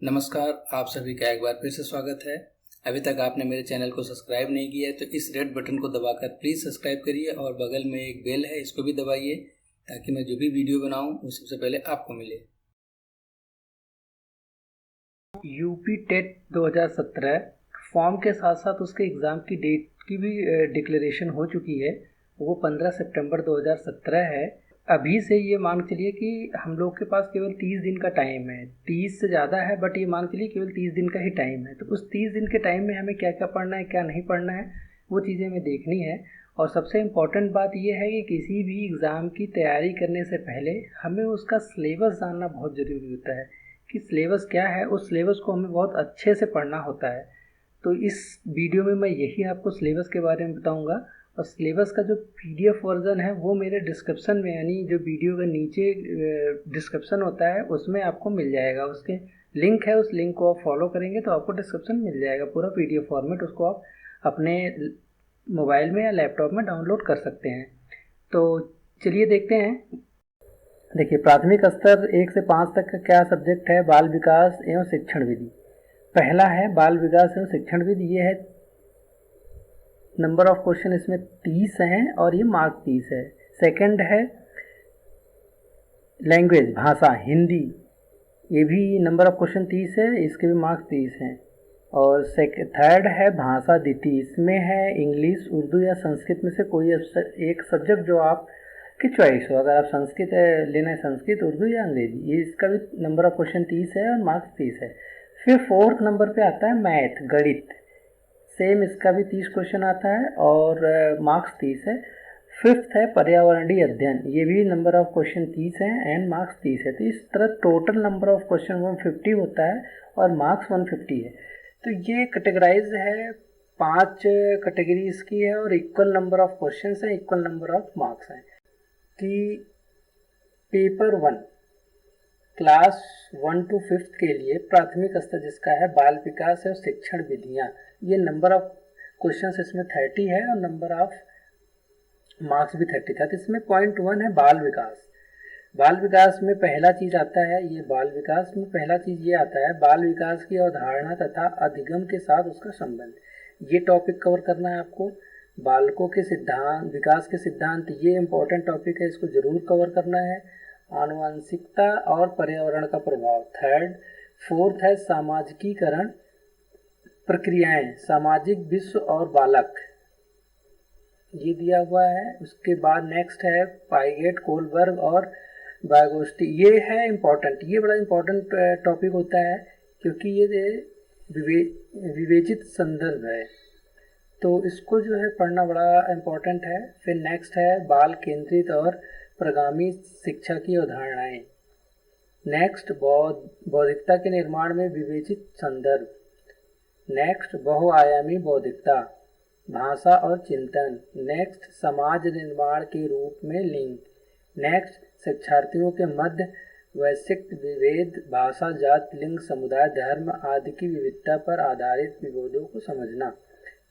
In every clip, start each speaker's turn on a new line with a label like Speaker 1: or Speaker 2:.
Speaker 1: नमस्कार, आप सभी का एक बार फिर से स्वागत है। अभी तक आपने मेरे चैनल को सब्सक्राइब नहीं किया है तो इस रेड बटन को दबाकर प्लीज़ सब्सक्राइब करिए और बगल में एक बेल है, इसको भी दबाइए ताकि मैं जो भी वीडियो बनाऊं वो सबसे पहले आपको मिले।
Speaker 2: यूपी टेट 2017 फॉर्म के साथ साथ उसके एग्ज़ाम की डेट की भी डिक्लेरेशन हो चुकी है। वो 15 सितंबर 2017 है। अभी से ये मान के चलिए कि हम लोग के पास केवल 30 दिन का टाइम है। 30 से ज़्यादा है, बट ये मान के चलिए केवल 30 दिन का ही टाइम है। तो उस 30 दिन के टाइम में हमें क्या क्या पढ़ना है, क्या नहीं पढ़ना है, वो चीज़ें हमें देखनी है। और सबसे इम्पॉर्टेंट बात ये है कि किसी भी एग्ज़ाम की तैयारी करने से पहले हमें उसका सिलेबस जानना बहुत ज़रूरी होता है कि सिलेबस क्या है। उस सिलेबस को हमें बहुत अच्छे से पढ़ना होता है। तो इस वीडियो में मैं यही आपको सिलेबस के बारे में बताऊंगा। और सिलेबस का जो पीडीएफ वर्ज़न है वो मेरे डिस्क्रिप्शन में, यानी जो वीडियो के नीचे डिस्क्रिप्शन होता है उसमें आपको मिल जाएगा। उसके लिंक है, उस लिंक को आप फॉलो करेंगे तो आपको डिस्क्रिप्शन मिल जाएगा पूरा पीडीएफ फॉर्मेट। उसको आप अपने मोबाइल में या लैपटॉप में डाउनलोड कर सकते हैं। तो चलिए देखते हैं। देखिए, प्राथमिक स्तर 1 से 5 तक का क्या सब्जेक्ट है? बाल विकास एवं शिक्षण विधि। पहला है बाल विकास एवं शिक्षण विधि। ये है, नंबर ऑफ क्वेश्चन इसमें 30 हैं और ये मार्क 30 है। सेकंड है लैंग्वेज, भाषा, हिंदी। ये भी नंबर ऑफ क्वेश्चन 30 है, इसके भी मार्क्स 30 हैं। और थर्ड है भाषा द्वितीय। इसमें है इंग्लिश, उर्दू या संस्कृत में से कोई एक सब्जेक्ट जो आप की चॉइस हो। अगर आप संस्कृत लेना है, संस्कृत, उर्दू या अंग्रेजी। ये इसका भी नंबर ऑफ क्वेश्चन 30 है और मार्क्स 30 है। फिर फोर्थ नंबर पे आता है मैथ, गणित। सेम, इसका भी 30 क्वेश्चन आता है और मार्क्स 30 है। फिफ्थ है पर्यावरणीय अध्ययन। ये भी नंबर ऑफ क्वेश्चन 30 है एंड मार्क्स 30 है। तो इस तरह टोटल नंबर ऑफ क्वेश्चन 150 होता है और मार्क्स 150 है। तो ये कैटेगराइज है, 5 कैटेगरीज की है और इक्वल नंबर ऑफ क्वेश्चन है, इक्वल नंबर ऑफ मार्क्स हैं। कि पेपर 1 क्लास 1 to 5 के लिए प्राथमिक स्तर जिसका है बाल विकास और शिक्षण विधियाँ, ये नंबर ऑफ क्वेश्चन इसमें 30 है और नंबर ऑफ मार्क्स भी 30 था। तो इसमें पॉइंट 1 है बाल विकास। बाल विकास में पहला चीज आता है, ये बाल विकास में पहला चीज ये आता है, बाल विकास की अवधारणा तथा अधिगम के साथ उसका संबंध। ये टॉपिक कवर करना है आपको। बालकों के सिद्धांत, विकास के सिद्धांत, ये इंपॉर्टेंट टॉपिक है, इसको जरूर कवर करना है। आनुवंशिकता और पर्यावरण का प्रभाव, थर्ड। फोर्थ है सामाजिकीकरण प्रक्रियाएं, सामाजिक विश्व और बालक, ये दिया हुआ है। उसके बाद नेक्स्ट है पाइगेट, कोलबर्ग और बायोगोस्टी। ये है इम्पोर्टेंट, ये बड़ा इम्पोर्टेंट टॉपिक होता है क्योंकि ये विवेचित संदर्भ है, तो इसको जो है पढ़ना बड़ा इम्पोर्टेंट है। फिर नेक्स्ट है बाल केंद्रित और प्रगामी शिक्षा की अवधारणाएं। नेक्स्ट बौद्धिकता के निर्माण में विवेचित संदर्भ। नेक्स्ट बहुआयामी बौद्धिकता, भाषा और चिंतन। नेक्स्ट समाज निर्माण के रूप में लिंग। नेक्स्ट शिक्षार्थियों के मध्य वैश्विक विभेद, भाषा, जाति, लिंग, समुदाय, धर्म आदि की विविधता पर आधारित विभेदों को समझना।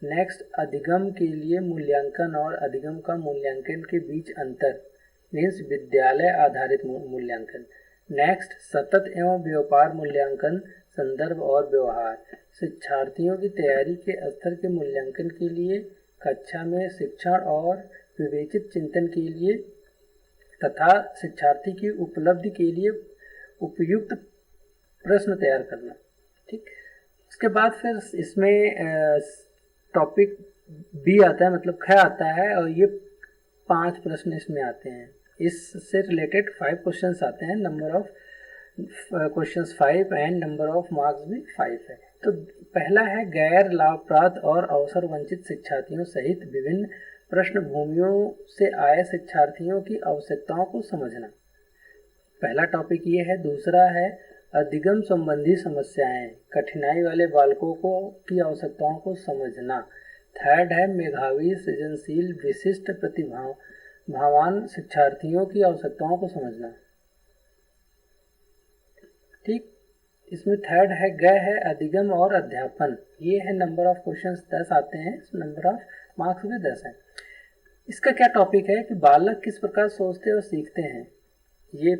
Speaker 2: नेक्स्ट अधिगम के लिए मूल्यांकन और अधिगम का मूल्यांकन के बीच अंतर, मीन्स विद्यालय आधारित मूल्यांकन। नेक्स्ट सतत एवं व्यापार मूल्यांकन, संदर्भ और व्यवहार। शिक्षार्थियों की तैयारी के स्तर के मूल्यांकन के लिए कक्षा में शिक्षण और विवेचित चिंतन के लिए तथा शिक्षार्थी की उपलब्धि के लिए उपयुक्त प्रश्न तैयार करना। ठीक, उसके बाद फिर इसमें टॉपिक बी आता है, मतलब ख आता है, और ये 5 प्रश्न इसमें आते हैं। इससे रिलेटेड 5 क्वेश्चंस आते हैं। Number of questions 5 and number of marks भी 5 है। तो पहला है गैर लाभप्रद और अवसर वंचित शिक्षार्थियों सहित विभिन्न पृष्ठभूमियों से आए शिक्षार्थियों की आवश्यकताओं को समझना, पहला टॉपिक ये है। दूसरा है अधिगम संबंधी समस्याएं, कठिनाई वाले बालकों को की आवश्यकताओं को समझना। थर्ड है मेधावी, सृजनशील, विशिष्ट प्रतिभावान शिक्षार्थियों की आवश्यकताओं को समझना। ठीक, इसमें थर्ड है ग है अधिगम और अध्यापन। ये है नंबर ऑफ क्वेश्चंस 10 आते हैं, नंबर ऑफ मार्क्स भी 10 है। इसका क्या टॉपिक है कि बालक किस प्रकार सोचते और सीखते हैं। ये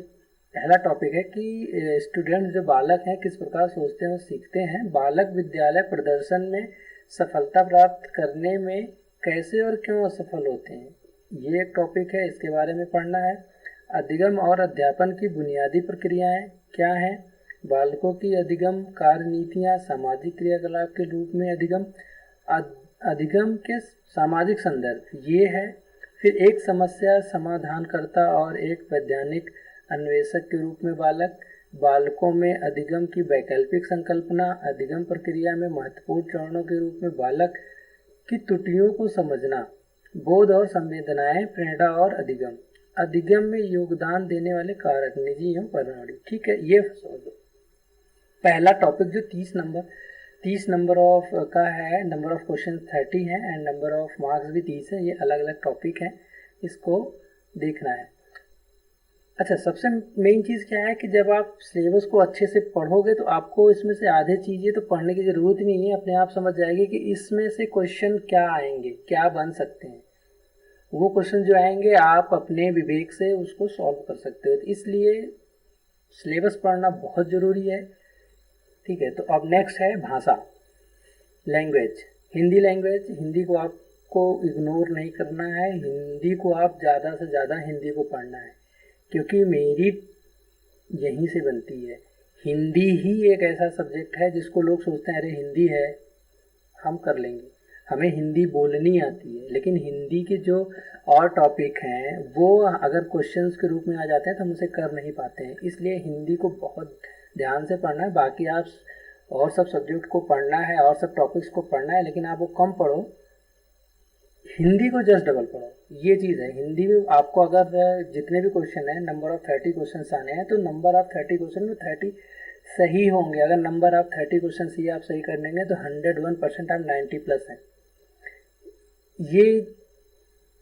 Speaker 2: पहला टॉपिक है कि स्टूडेंट जो बालक हैं किस प्रकार सोचते हैं और सीखते हैं। बालक विद्यालय प्रदर्शन में सफलता प्राप्त करने में कैसे और क्यों असफल होते हैं, ये एक टॉपिक है, इसके बारे में पढ़ना है। अधिगम और अध्यापन की बुनियादी प्रक्रियाएं क्या हैं। बालकों की अधिगम कार्य नीतियाँ, सामाजिक क्रियाकलाप के रूप में अधिगम, अधिगम के सामाजिक संदर्भ ये है। फिर एक समस्या समाधानकर्ता और एक वैज्ञानिक अन्वेषक के रूप में बालक, बालकों में अधिगम की वैकल्पिक संकल्पना, अधिगम प्रक्रिया में महत्वपूर्ण चरणों के रूप में बालक की त्रुटियों को समझना, बोध और संवेदनाएं, प्रेरणा और अधिगम, अधिगम में योगदान देने वाले कारक निजी एवं परिणामी। ठीक है, ये समझो। पहला टॉपिक जो 30 नंबर ऑफ का है, नंबर ऑफ क्वेश्चन 30 है एंड नंबर ऑफ मार्क्स भी 30 है। ये अलग अलग टॉपिक है, इसको देखना है। अच्छा, सबसे मेन चीज़ क्या है कि जब आप सिलेबस को अच्छे से पढ़ोगे तो आपको इसमें से आधे चीज़ें तो पढ़ने की ज़रूरत ही नहीं है, अपने आप समझ जाएगी कि इसमें से क्वेश्चन क्या आएंगे, क्या बन सकते हैं। वो क्वेश्चन जो आएंगे आप अपने विवेक से उसको सॉल्व कर सकते हो, तो इसलिए सिलेबस पढ़ना बहुत ज़रूरी है। ठीक है, तो अब नेक्स्ट है भाषा, लैंग्वेज, हिंदी लैंग्वेज। हिंदी को आपको इग्नोर नहीं करना है, हिंदी को आप ज़्यादा से ज़्यादा हिंदी को पढ़ना है, क्योंकि मेरिट यहीं से बनती है। हिंदी ही एक ऐसा सब्जेक्ट है जिसको लोग सोचते हैं अरे हिंदी है हम कर लेंगे, हमें हिंदी बोलनी आती है, लेकिन हिंदी के जो और टॉपिक हैं वो अगर क्वेश्चंस के रूप में आ जाते हैं तो हम उसे कर नहीं पाते हैं। इसलिए हिंदी को बहुत ध्यान से पढ़ना है। बाकी आप और सब सब्जेक्ट को पढ़ना है और सब टॉपिक्स को पढ़ना है, लेकिन आप वो कम पढ़ो, हिंदी को जस्ट डबल पढ़ो। ये चीज़ है, हिंदी में आपको अगर जितने भी क्वेश्चन हैं, नंबर ऑफ 30 क्वेश्चन आने हैं, तो नंबर ऑफ 30 क्वेश्चन में 30 सही होंगे। अगर नंबर ऑफ 30 क्वेश्चन ही आप सही कर लेंगे तो 101% आप 90+ हैं। ये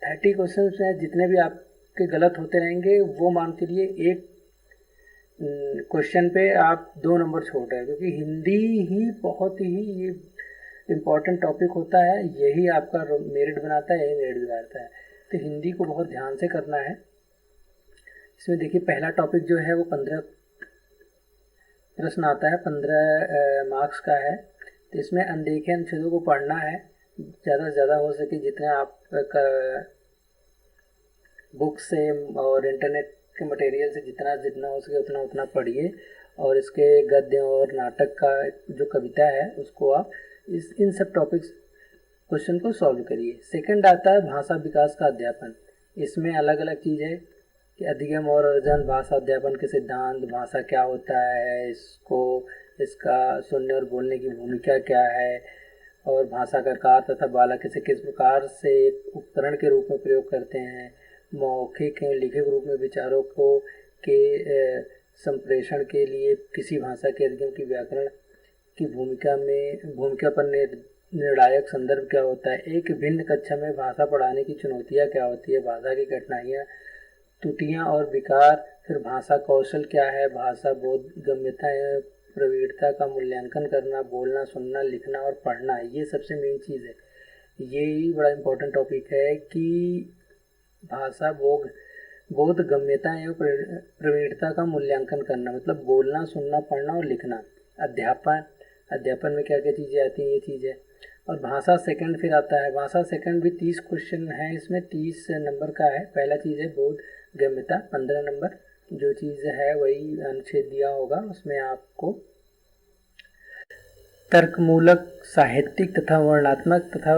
Speaker 2: 30 क्वेश्चन हैं, जितने भी आपके गलत होते रहेंगे वो मान के लिए एक क्वेश्चन पे आप 2 नंबर छोड़ रहे हैं, क्योंकि हिंदी ही बहुत ही ये इम्पॉर्टेंट टॉपिक होता है, यही आपका मेरिट बनाता है, यही मेरिट बिगाड़ता है। तो हिंदी को बहुत ध्यान से करना है। इसमें देखिए पहला टॉपिक जो है वो 15 प्रश्न आता है, 15 मार्क्स का है। तो इसमें अनदेखे अनुच्छेदों को पढ़ना है, ज़्यादा से ज़्यादा हो सके जितने आप बुक से और इंटरनेट के मटेरियल से जितना जितना हो सके उतना उतना पढ़िए, और इसके गद्य और नाटक का जो कविता है उसको आप इन सब टॉपिक्स क्वेश्चन को सॉल्व करिए। सेकंड आता है भाषा विकास का अध्यापन। इसमें अलग अलग चीज़ है कि अधिगम और अर्जन, भाषा अध्यापन के सिद्धांत, भाषा क्या होता है, इसका सुनने और बोलने की भूमिका क्या है, और भाषा का कार तथा बालक इसे किस प्रकार से एक उपकरण के रूप में प्रयोग करते हैं, मौखिक एवं लिखित रूप में विचारों को के संप्रेषण के लिए किसी भाषा के अधिगम की व्याकरण की भूमिका पर निर्णायक संदर्भ क्या होता है, एक भिन्न कक्षा में भाषा पढ़ाने की चुनौतियाँ क्या होती है, भाषा की कठिनाइयाँ, त्रुटियाँ और विकार, फिर भाषा कौशल क्या है, भाषा बोधगम्यता प्रवीणता का मूल्यांकन करना, बोलना, सुनना, लिखना और पढ़ना, ये सबसे मेन चीज़ है। यही बड़ा इम्पोर्टेंट टॉपिक है कि भाषा बोधगम्यता एवं प्रवीणता का मूल्यांकन करना, मतलब बोलना, सुनना, पढ़ना और लिखना। अध्यापन में क्या क्या चीज़ें आती हैं, ये चीज़ है। और भाषा सेकंड फिर आता है, भाषा सेकंड भी 30 क्वेश्चन है, इसमें 30 नंबर का है। पहला चीज़ है बोधगम्यता, 15 नंबर जो चीज़ है वही अनुच्छेद दिया होगा, उसमें आपको तर्कमूलक, साहित्यिक तथा वर्णनात्मक तथा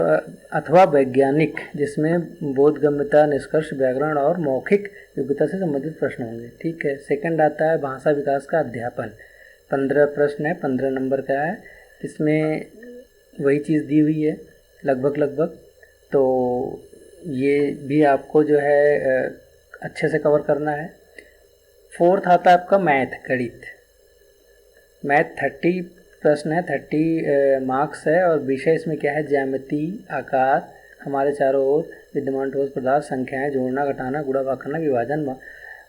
Speaker 2: अथवा वैज्ञानिक, जिसमें बोधगम्यता, निष्कर्ष, व्याकरण और मौखिक योग्यता से संबंधित प्रश्न होंगे। ठीक है। सेकंड आता है भाषा विकास का अध्यापन, 15 प्रश्न है, 15 नंबर का है। इसमें वही चीज़ दी हुई है लगभग, तो ये भी आपको जो है अच्छे से कवर करना है। फोर्थ आता है आपका मैथ, गणित। मैथ 30 प्रश्न है, 30 मार्क्स है, और विषय इसमें क्या है, ज्यामिति, आकार, हमारे चारों ओर विद्यमान ठोस पदार्थ, संख्याएं, जोड़ना, घटाना, गुणा भाग करना, विभाजन,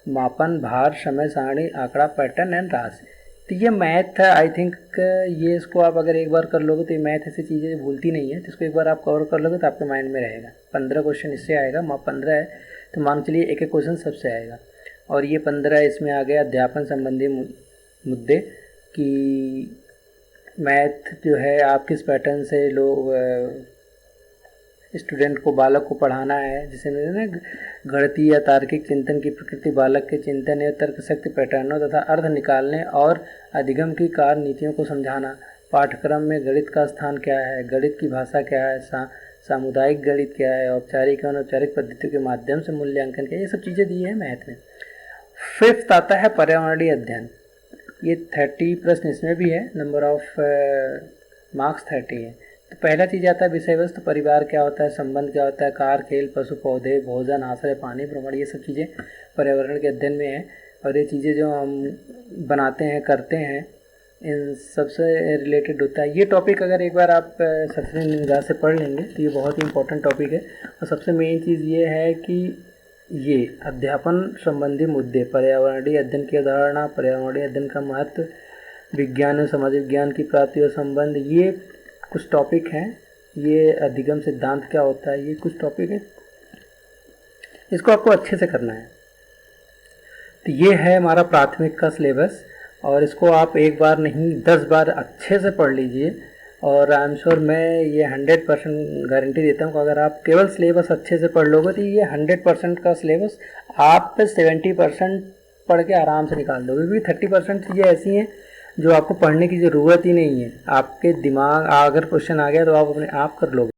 Speaker 2: मापन, भार, समय सारणी, आंकड़ा, पैटर्न एंड राशि। तो ये मैथ आई थिंक ये इसको आप अगर एक बार कर लोगे तो ये मैथ ऐसी चीज़ें भूलती नहीं है, तो इसको एक बार आप कवर कर लोगे तो आपके माइंड में रहेगा। 15 क्वेश्चन इससे आएगा, 15 है तो मान चलिए एक एक क्वेश्चन सबसे आएगा। और ये 15 इसमें आ गया अध्यापन संबंधी मुद्दे कि मैथ जो है आप किस पैटर्न से लोग स्टूडेंट को, बालक को पढ़ाना है, जिसे ना गणितीय या तार्किक चिंतन की प्रकृति, बालक के चिंतन या तर्कशक्ति पैटर्नों तथा अर्थ निकालने और अधिगम की कार्य नीतियों को समझाना। पाठ्यक्रम में गणित का स्थान क्या है, गणित की भाषा क्या है, सामुदायिक गणित क्या है, औपचारिक और अनौपचारिक पद्धतियों के माध्यम से मूल्यांकन क्या है, ये सब चीज़ें दी है मैथ में। 5th आता है पर्यावरणीय अध्ययन। ये 30 प्रश्न इसमें भी है, नंबर ऑफ मार्क्स 30 है। तो पहला चीज़ आता है विषय वस्तु, परिवार क्या होता है, संबंध क्या होता है, कार, खेल, पशु, पौधे, भोजन, आश्रय, पानी, भ्रमण, ये सब चीज़ें पर्यावरण के अध्ययन में हैं। और ये चीज़ें जो हम बनाते हैं, करते हैं, इन सबसे रिलेटेड होता है। ये टॉपिक अगर एक बार आप सरसरी निगाह से पढ़ लेंगे तो ये बहुत ही इंपॉर्टेंट टॉपिक है। और सबसे मेन चीज़ ये है कि ये अध्यापन संबंधी मुद्दे, पर्यावरणीय अध्ययन की अवधारणा, पर्यावरणीय अध्ययन का महत्व, विज्ञान और समाज विज्ञान की प्राप्ति और संबंध, ये कुछ टॉपिक हैं। ये अधिगम सिद्धांत क्या होता है, ये कुछ टॉपिक है, इसको आपको अच्छे से करना है। तो ये है हमारा प्राथमिक का सिलेबस, और इसको आप एक बार नहीं 10 बार अच्छे से पढ़ लीजिए। और आई एम श्योर, मैं ये 100% गारंटी देता हूँ कि अगर आप केवल सिलेबस अच्छे से पढ़ लोगे तो ये 100% का सिलेबस आप 70% पढ़ के आराम से निकाल दोगे, क्योंकि 30% चीज़ें ऐसी हैं जो आपको पढ़ने की ज़रूरत ही नहीं है। आपके दिमाग अगर क्वेश्चन आ गया तो आप अपने आप कर लोगे।